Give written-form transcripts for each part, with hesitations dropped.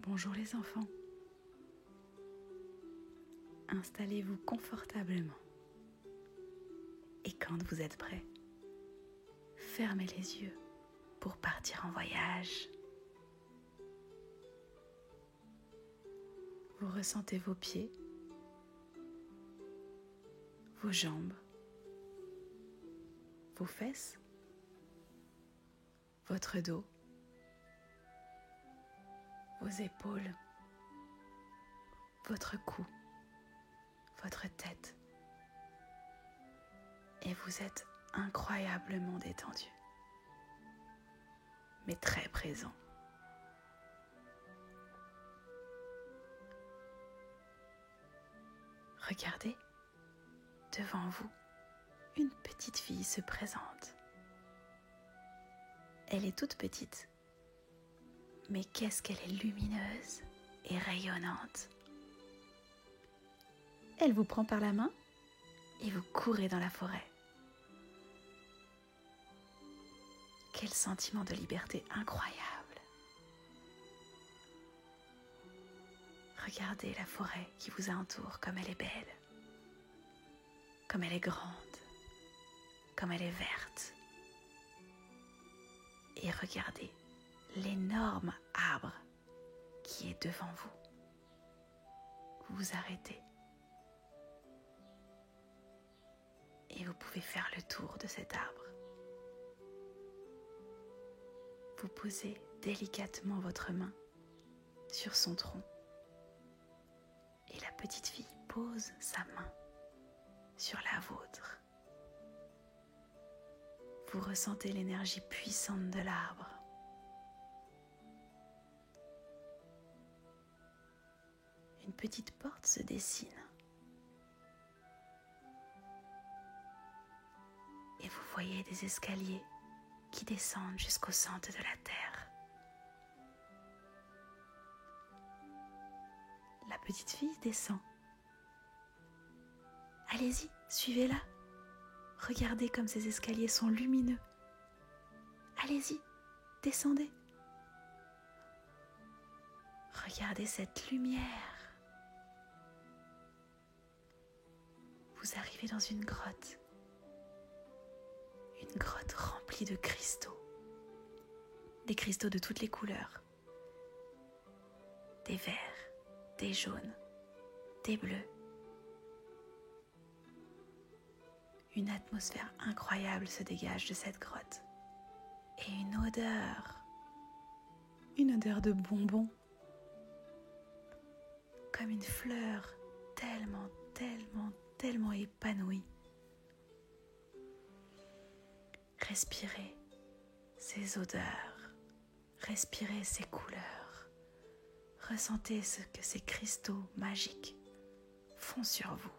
Bonjour les enfants. Installez-vous confortablement. Et quand vous êtes prêts, fermez les yeux pour partir en voyage. Vous ressentez vos pieds, vos jambes, vos fesses, votre dos, vos épaules, votre cou, votre tête. Et vous êtes incroyablement détendu, mais très présent. Regardez, devant vous, une petite fille se présente. Elle est toute petite, mais qu'est-ce qu'elle est lumineuse et rayonnante. Elle vous prend par la main et vous courez dans la forêt. Quel sentiment de liberté incroyable! Regardez la forêt qui vous entoure, comme elle est belle, comme elle est grande, comme elle est verte. Et regardez l'énorme arbre qui est devant vous. Vous vous arrêtez et vous pouvez faire le tour de cet arbre. Vous posez délicatement votre main sur son tronc et la petite fille pose sa main sur la vôtre. Vous ressentez l'énergie puissante de l'arbre. Une petite porte se dessine. Et vous voyez des escaliers qui descendent jusqu'au centre de la terre. La petite fille descend. Allez-y, suivez-la. Regardez comme ces escaliers sont lumineux. Allez-y, descendez. Regardez cette lumière. Vous arrivez dans une grotte. Une grotte remplie de cristaux. Des cristaux de toutes les couleurs. Des verts, des jaunes, des bleus. Une atmosphère incroyable se dégage de cette grotte. Et une odeur de bonbons. Comme une fleur tellement épanouie. Respirez ces odeurs, respirez ces couleurs, ressentez ce que ces cristaux magiques font sur vous.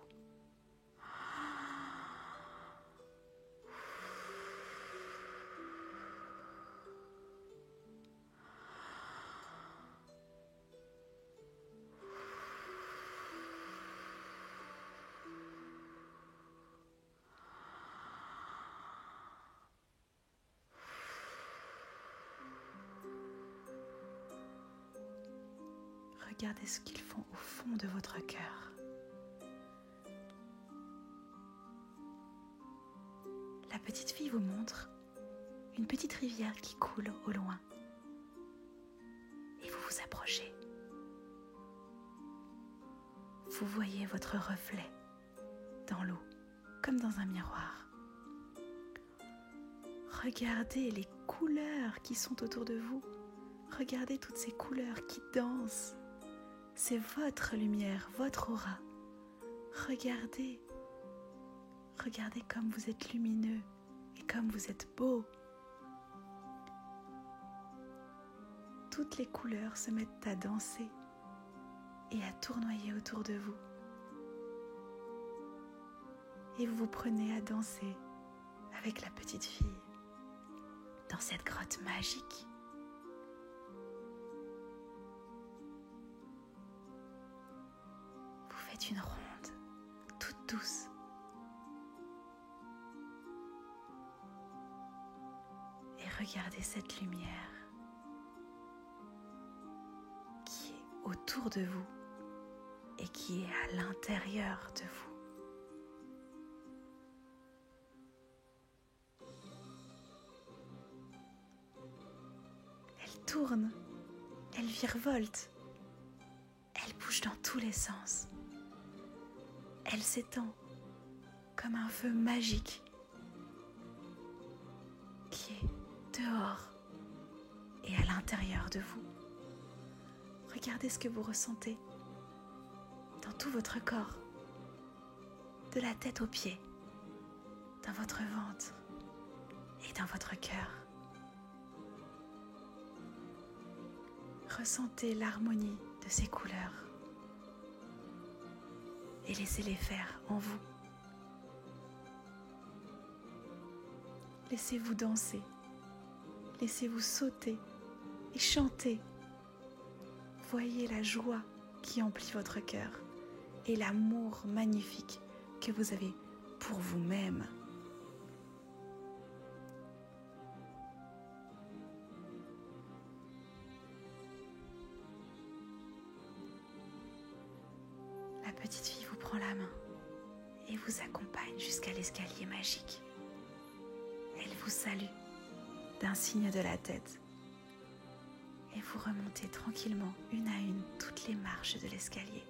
Regardez ce qu'ils font au fond de votre cœur. La petite fille vous montre une petite rivière qui coule au loin. Et vous vous approchez. Vous voyez votre reflet dans l'eau, comme dans un miroir. Regardez les couleurs qui sont autour de vous. Regardez toutes ces couleurs qui dansent. C'est votre lumière, votre aura. Regardez comme vous êtes lumineux et comme vous êtes beau. Toutes les couleurs se mettent à danser et à tournoyer autour de vous. Et vous vous prenez à danser avec la petite fille dans cette grotte magique. Vous faites une ronde toute douce. Et regardez cette lumière qui est autour de vous et qui est à l'intérieur de vous. Elle tourne, elle virevolte, elle bouge dans tous les sens. Elle s'étend comme un feu magique qui est dehors et à l'intérieur de vous. Regardez ce que vous ressentez dans tout votre corps, de la tête aux pieds, dans votre ventre et dans votre cœur. Ressentez l'harmonie de ces couleurs et laissez-les faire en vous. Laissez-vous danser, laissez-vous sauter et chanter. Voyez la joie qui emplit votre cœur et l'amour magnifique que vous avez pour vous-même. La petite fille vous prend la main et vous accompagne jusqu'à l'escalier magique. Elle vous salue d'un signe de la tête et vous remontez tranquillement une à une toutes les marches de l'escalier.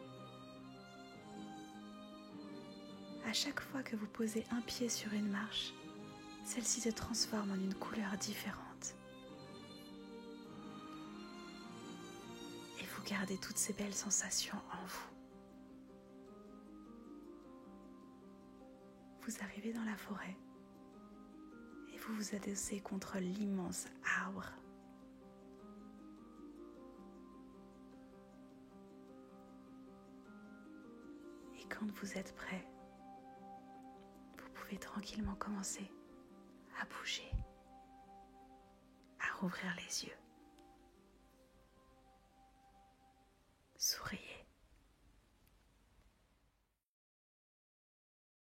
À chaque fois que vous posez un pied sur une marche, celle-ci se transforme en une couleur différente. Et vous gardez toutes ces belles sensations en vous. Vous arrivez dans la forêt et vous vous adossez contre l'immense arbre. Et quand vous êtes prêt, vous pouvez tranquillement commencer à bouger, à rouvrir les yeux.